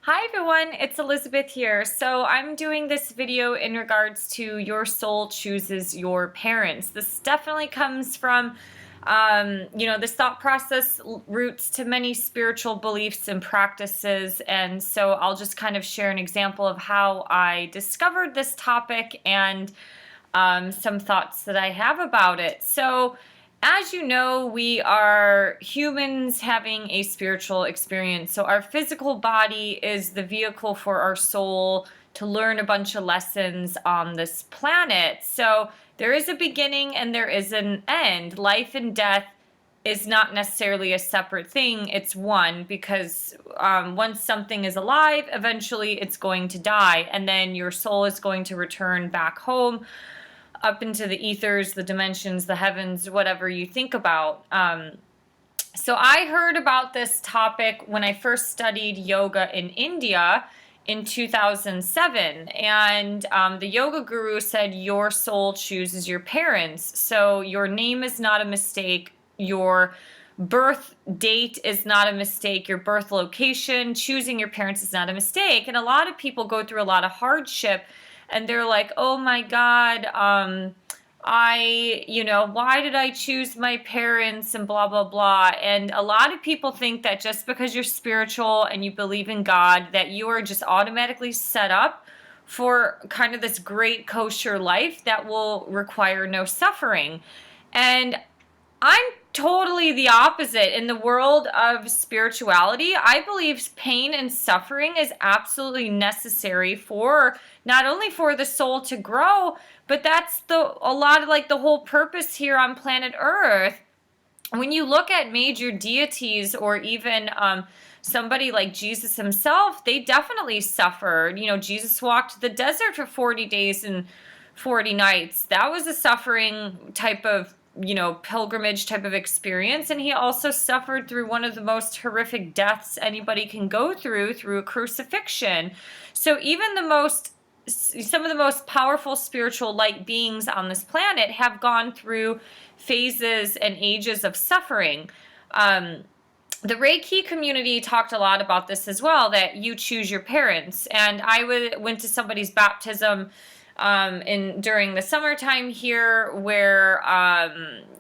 Hi everyone, it's Elizabeth here. So I'm doing this video in regards to your soul chooses your parents. This definitely comes from, this thought process roots to many spiritual beliefs and practices. And so I'll just kind of share an example of how I discovered this topic and some thoughts that I have about it. So as you know, we are humans having a spiritual experience. So our physical body is the vehicle for our soul to learn a bunch of lessons on this planet. So there is a beginning and there is an end. Life and death is not necessarily a separate thing. It's one, because once something is alive, eventually it's going to die. And then your soul is going to return back home up into the ethers, the dimensions, the heavens, whatever you think about. So I heard about this topic when I first studied yoga in India in 2007. And the yoga guru said, your soul chooses your parents. So your name is not a mistake. Your birth date is not a mistake. Your birth location, choosing your parents is not a mistake. And a lot of people go through a lot of hardship and they're like, oh my God, why did I choose my parents and blah, blah, blah. And a lot of people think that just because you're spiritual and you believe in God, that you are just automatically set up for kind of this great kosher life that will require no suffering. And I'm totally the opposite. In the world of spirituality, I believe pain and suffering is absolutely necessary for not only for the soul to grow, but that's a lot of like the whole purpose here on planet Earth. When you look at major deities or even somebody like Jesus himself, they definitely suffered. You know, Jesus walked the desert for 40 days and 40 nights. That was a suffering type of pilgrimage type of experience. And he also suffered through one of the most horrific deaths anybody can go through a crucifixion. So even some of the most powerful spiritual light beings on this planet have gone through phases and ages of suffering. The Reiki community talked a lot about this as well, that you choose your parents. And I went to somebody's baptism during the summertime here, where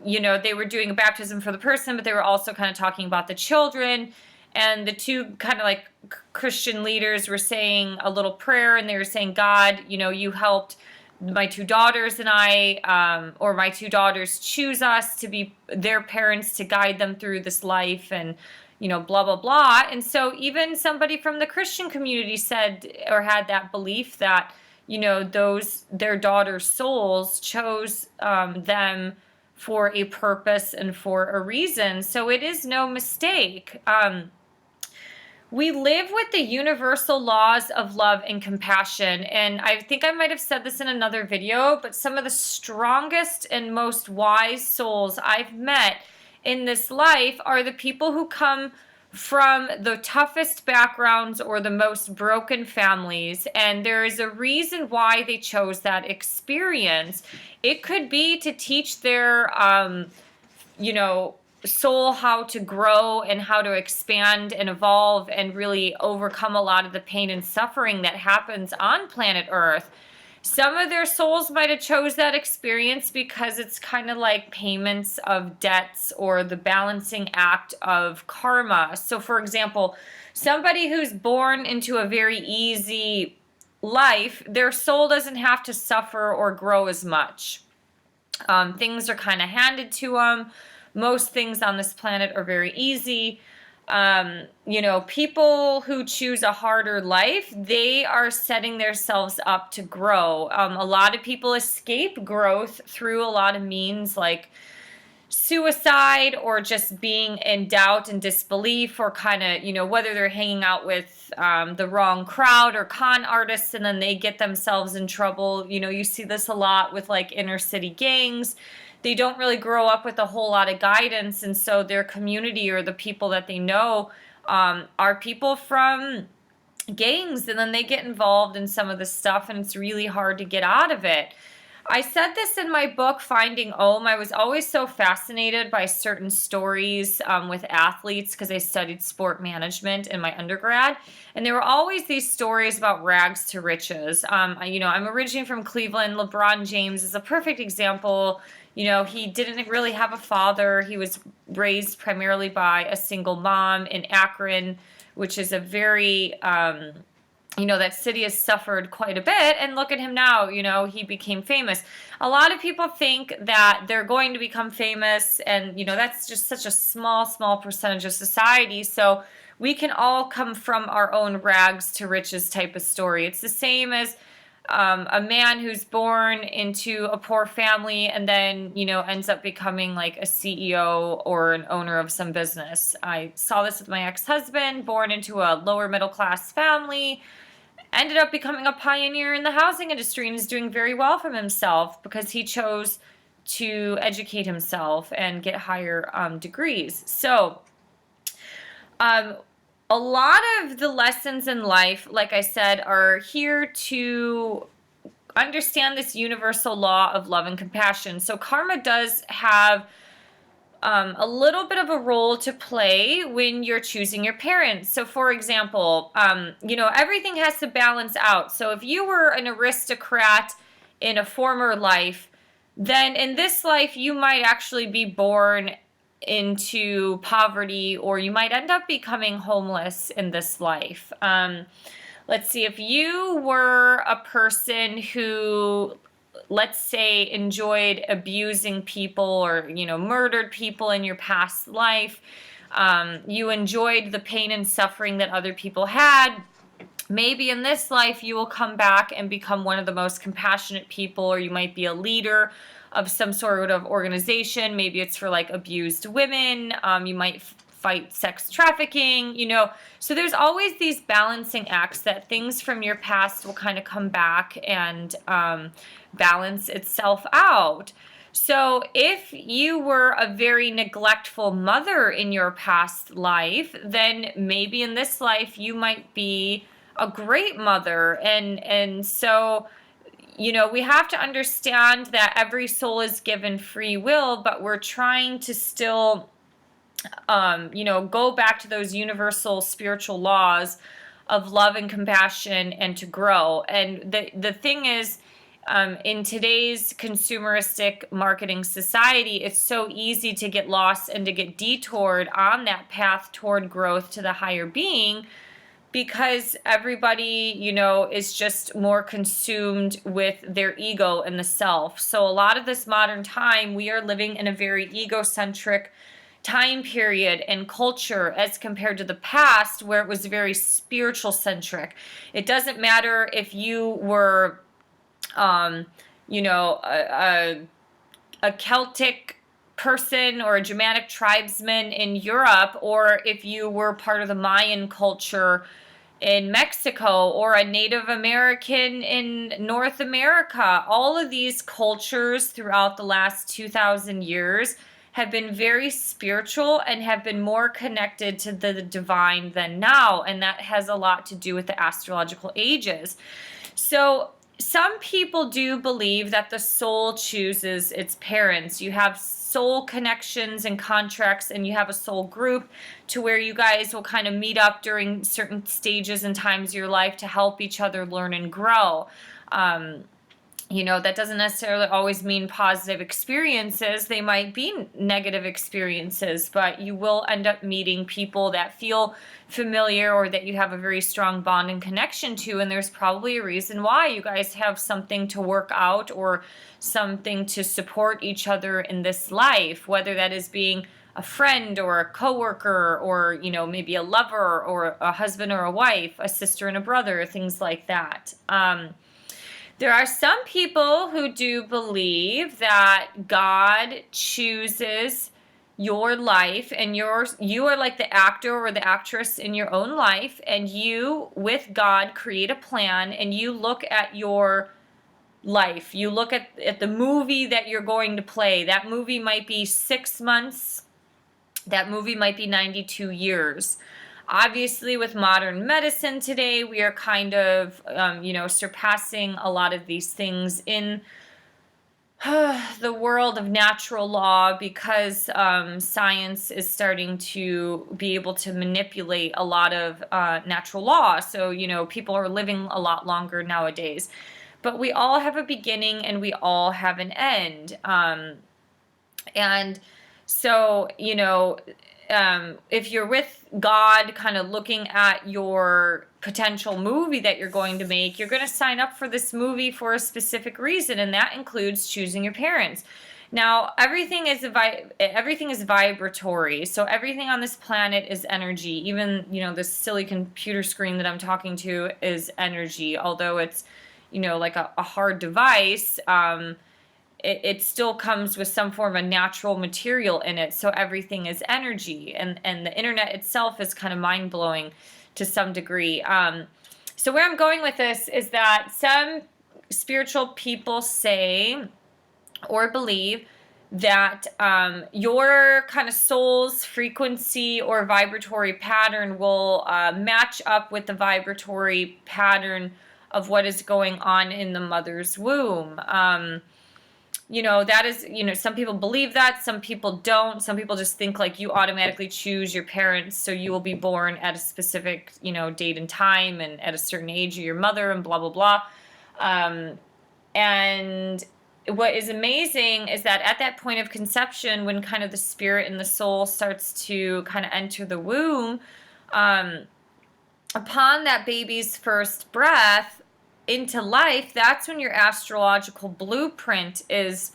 they were doing a baptism for the person, but they were also kind of talking about the children. And the two kind of like Christian leaders were saying a little prayer, and they were saying, God, you helped my two daughters and I, or my two daughters choose us to be their parents, to guide them through this life, and blah, blah, blah. And so even somebody from the Christian community said, or had that belief that their daughters' souls chose them for a purpose and for a reason. So it is no mistake. We live with the universal laws of love and compassion. And I think I might have said this in another video, but some of the strongest and most wise souls I've met in this life are the people who come from the toughest backgrounds or the most broken families. And there is a reason why they chose that experience. It could be to teach their, soul how to grow and how to expand and evolve and really overcome a lot of the pain and suffering that happens on planet Earth. Some of their souls might have chose that experience because it's kind of like payments of debts or the balancing act of karma. So for example, somebody who's born into a very easy life, their soul doesn't have to suffer or grow as much. Things are kind of handed to them. Most things on this planet are very easy. People who choose a harder life, they are setting themselves up to grow. A lot of people escape growth through a lot of means like suicide or just being in doubt and disbelief, or kind of, whether they're hanging out with the wrong crowd or con artists and then they get themselves in trouble. You see this a lot with like inner city gangs. They don't really grow up with a whole lot of guidance, and so their community or the people that they know are people from gangs, and then they get involved in some of this stuff, and it's really hard to get out of it. I said this in my book, Finding Om. I was always so fascinated by certain stories with athletes because I studied sport management in my undergrad. And there were always these stories about rags to riches. I'm originally from Cleveland. LeBron James is a perfect example. He didn't really have a father. He was raised primarily by a single mom in Akron, which is a very that city has suffered quite a bit, and look at him now. He became famous. A lot of people think that they're going to become famous, and that's just such a small percentage of society. So we can all come from our own rags to riches type of story. It's the same as a man who's born into a poor family and then ends up becoming like a CEO or an owner of some business. I saw this with my ex-husband, born into a lower middle class family, ended up becoming a pioneer in the housing industry and is doing very well for himself because he chose to educate himself and get higher degrees. So a lot of the lessons in life, like I said, are here to understand this universal law of love and compassion. So karma does have a little bit of a role to play when you're choosing your parents. So, for example, everything has to balance out. So, if you were an aristocrat in a former life, then in this life, you might actually be born into poverty, or you might end up becoming homeless in this life. Let's see, if you were a person who, let's say, enjoyed abusing people or murdered people in your past life, you enjoyed the pain and suffering that other people had, maybe in this life you will come back and become one of the most compassionate people, or you might be a leader of some sort of organization. Maybe it's for like abused women. You might fight sex trafficking. So there's always these balancing acts that things from your past will kind of come back and balance itself out. So if you were a very neglectful mother in your past life, then maybe in this life you might be a great mother. And so we have to understand that every soul is given free will, but we're trying to still go back to those universal spiritual laws of love and compassion and to grow. And the thing is, in today's consumeristic marketing society, it's so easy to get lost and to get detoured on that path toward growth to the higher being, because everybody, is just more consumed with their ego and the self. So a lot of this modern time, we are living in a very egocentric time period and culture as compared to the past, where it was very spiritual centric. It doesn't matter if you were a Celtic person or a Germanic tribesman in Europe, or if you were part of the Mayan culture in Mexico, or a Native American in North America. All of these cultures throughout the last 2,000 years have been very spiritual and have been more connected to the divine than now, and that has a lot to do with the astrological ages. So some people do believe that the soul chooses its parents. You have soul connections and contracts, and you have a soul group to where you guys will kind of meet up during certain stages and times of your life to help each other learn and grow. That doesn't necessarily always mean positive experiences. They might be negative experiences, but you will end up meeting people that feel familiar or that you have a very strong bond and connection to, and there's probably a reason why. You guys have something to work out or something to support each other in this life, whether that is being a friend or a coworker, or maybe a lover or a husband or a wife, a sister and a brother, things like that. There are some people who do believe that God chooses your life, and you are like the actor or the actress in your own life, and you, with God, create a plan, and you look at your life. You look at the movie that you're going to play. That movie might be 6 months. That movie might be 92 years. Obviously, with modern medicine today, we are kind of, surpassing a lot of these things in the world of natural law, because science is starting to be able to manipulate a lot of natural law. So, people are living a lot longer nowadays. But we all have a beginning and we all have an end. And so, if you're with God, kind of looking at your potential movie that you're going to make, you're going to sign up for this movie for a specific reason, and that includes choosing your parents. Now, everything is vibratory, so everything on this planet is energy. Even this silly computer screen that I'm talking to is energy, although it's like a hard device. It still comes with some form of natural material in it, so everything is energy, and the internet itself is kind of mind-blowing to some degree. So where I'm going with this is that some spiritual people say or believe that your kind of soul's frequency or vibratory pattern will match up with the vibratory pattern of what is going on in the mother's womb. That is, some people believe that, some people don't. Some people just think like you automatically choose your parents, so you will be born at a specific, date and time and at a certain age of your mother and blah, blah, blah. And what is amazing is that at that point of conception, when kind of the spirit and the soul starts to kind of enter the womb, upon that baby's first breath into life, that's when your astrological blueprint is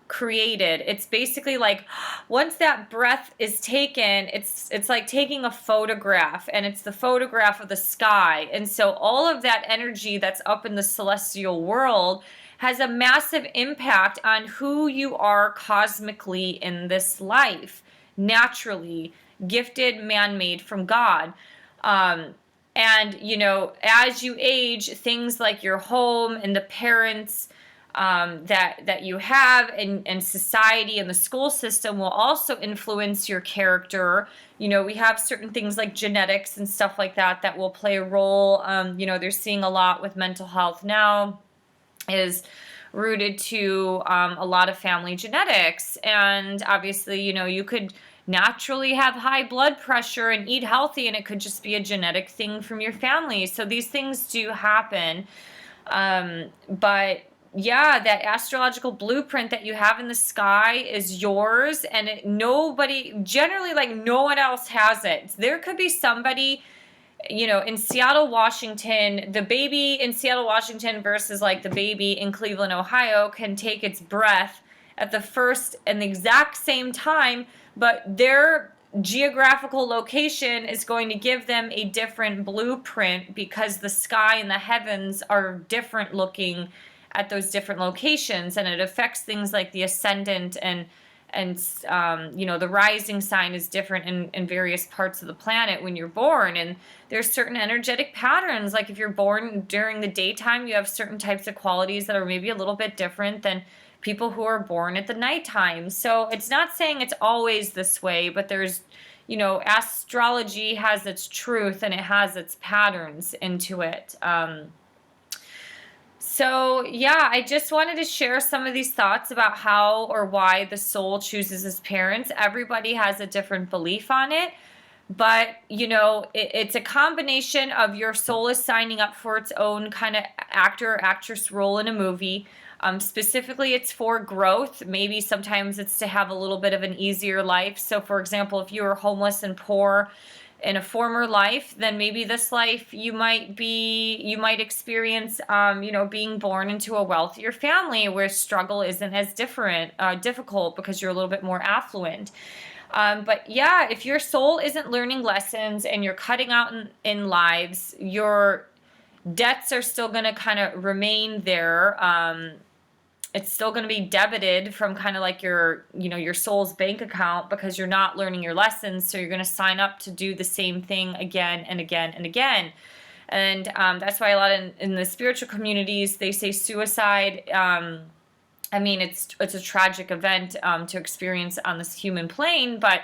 created. It's basically like once that breath is taken, it's like taking a photograph, and it's the photograph of the sky. And so all of that energy that's up in the celestial world has a massive impact on who you are cosmically in this life, naturally gifted, man-made from God. And, as you age, things like your home and the parents that you have, and society and the school system will also influence your character. We have certain things like genetics and stuff like that will play a role. They're seeing a lot with mental health now is rooted to a lot of family genetics. And obviously, you could naturally have high blood pressure and eat healthy, and it could just be a genetic thing from your family. So these things do happen. But yeah, that astrological blueprint that you have in the sky is yours, and generally, like, no one else has it. There could be somebody, in Seattle, Washington, the baby in Seattle, Washington versus like the baby in Cleveland, Ohio can take its breath at the first and the exact same time, but their geographical location is going to give them a different blueprint because the sky and the heavens are different looking at those different locations, and it affects things like the ascendant and the rising sign is different in various parts of the planet when you're born. And there's certain energetic patterns. Like if you're born during the daytime, you have certain types of qualities that are maybe a little bit different than people who are born at the nighttime. So it's not saying it's always this way, but there's, astrology has its truth and it has its patterns into it. So yeah, I just wanted to share some of these thoughts about how or why the soul chooses its parents. Everybody has a different belief on it, but it's a combination of your soul is signing up for its own kind of actor or actress role in a movie. Specifically, it's for growth. Maybe sometimes it's to have a little bit of an easier life. So for example, if you were homeless and poor in a former life, then maybe this life you might experience, being born into a wealthier family where struggle isn't as difficult because you're a little bit more affluent. But yeah, if your soul isn't learning lessons and you're cutting out in lives, your debts are still going to kind of remain there. It's still going to be debited from kind of like your soul's bank account because you're not learning your lessons. So you're going to sign up to do the same thing again and again and again. And that's why a lot in the spiritual communities, they say suicide. It's a tragic event to experience on this human plane, but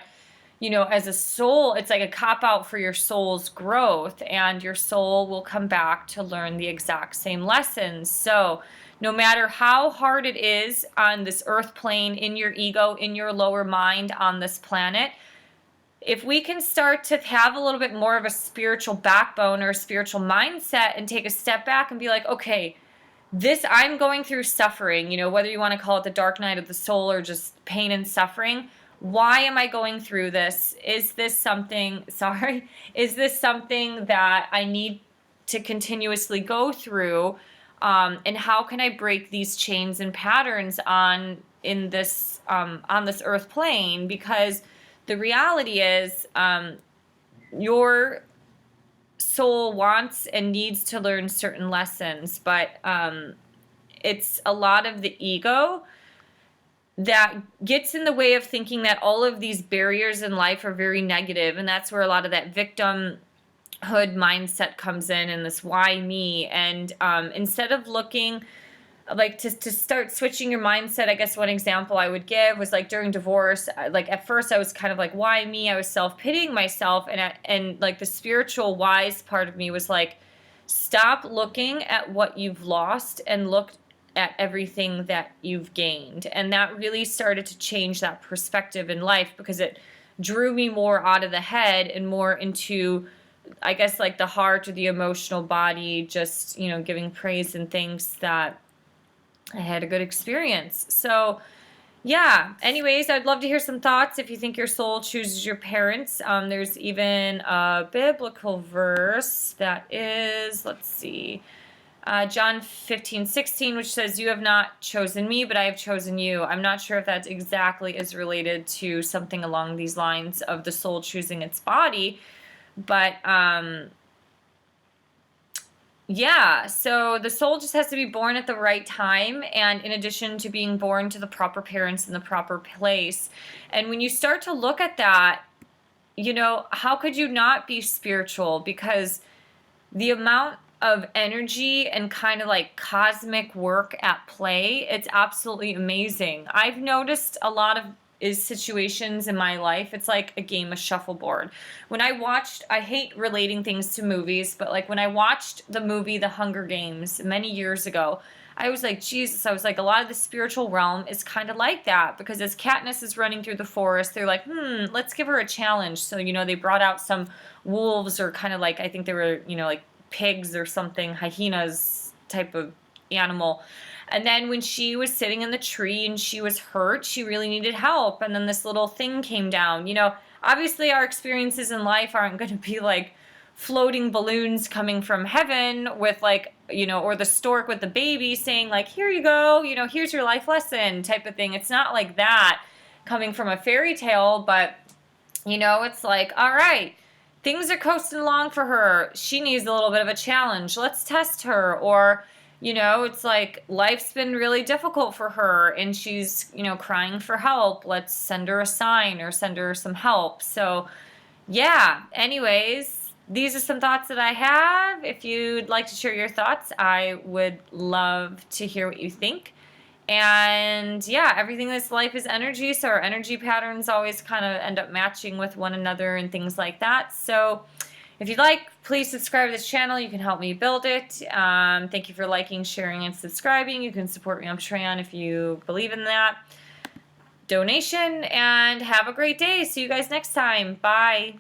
as a soul, it's like a cop out for your soul's growth, and your soul will come back to learn the exact same lessons. So, no matter how hard it is on this earth plane, in your ego, in your lower mind on this planet, if we can start to have a little bit more of a spiritual backbone or a spiritual mindset and take a step back and be like, okay, I'm going through suffering, whether you want to call it the dark night of the soul or just pain and suffering. Why am I going through this? Is this something that I need to continuously go through? And how can I break these chains and patterns on this earth plane? Because the reality is, your soul wants and needs to learn certain lessons, but it's a lot of the ego that gets in the way of thinking that all of these barriers in life are very negative, and that's where a lot of that victimhood mindset comes in, and this why me. And instead of looking like to start switching your mindset, I guess one example I would give was like during divorce. Like at first I was kind of like, why me? I was self-pitying myself, and like the spiritual wise part of me was like, stop looking at what you've lost and look at everything that you've gained. And that really started to change that perspective in life, because it drew me more out of the head and more into, I guess, like the heart or the emotional body, just, giving praise and thanks that I had a good experience. So, yeah. Anyways, I'd love to hear some thoughts if you think your soul chooses your parents. There's even a biblical verse that is, let's see, John 15:16, which says, "You have not chosen me, but I have chosen you." I'm not sure if that exactly is related to something along these lines of the soul choosing its body, but yeah, so the soul just has to be born at the right time, and in addition to being born to the proper parents in the proper place. And when you start to look at that, how could you not be spiritual? Because the amount of energy and kind of like cosmic work at play, it's absolutely amazing. I've noticed a lot of situations in my life, it's like a game of shuffleboard. I hate relating things to movies, but like when I watched the movie The Hunger Games many years ago, I was like, Jesus, I was like, a lot of the spiritual realm is kind of like that, because as Katniss is running through the forest, they're like, let's give her a challenge. So, they brought out some wolves, or kind of like, I think they were, like pigs or something, hyenas type of animal. And then when she was sitting in the tree and she was hurt, she really needed help. And then this little thing came down. Obviously our experiences in life aren't going to be like floating balloons coming from heaven with like, or the stork with the baby saying like, here you go, here's your life lesson type of thing. It's not like that coming from a fairy tale, but it's like, all right, things are coasting along for her. She needs a little bit of a challenge. Let's test her. Or, it's like life's been really difficult for her and she's, crying for help. Let's send her a sign or send her some help. So, yeah. Anyways, these are some thoughts that I have. If you'd like to share your thoughts, I would love to hear what you think. And yeah, everything in this life is energy, so our energy patterns always kind of end up matching with one another and things like that. So if you'd like, please subscribe to this channel. You can help me build it. Thank you for liking, sharing, and subscribing. You can support me on Patreon if you believe in that donation. And have a great day. See you guys next time. Bye.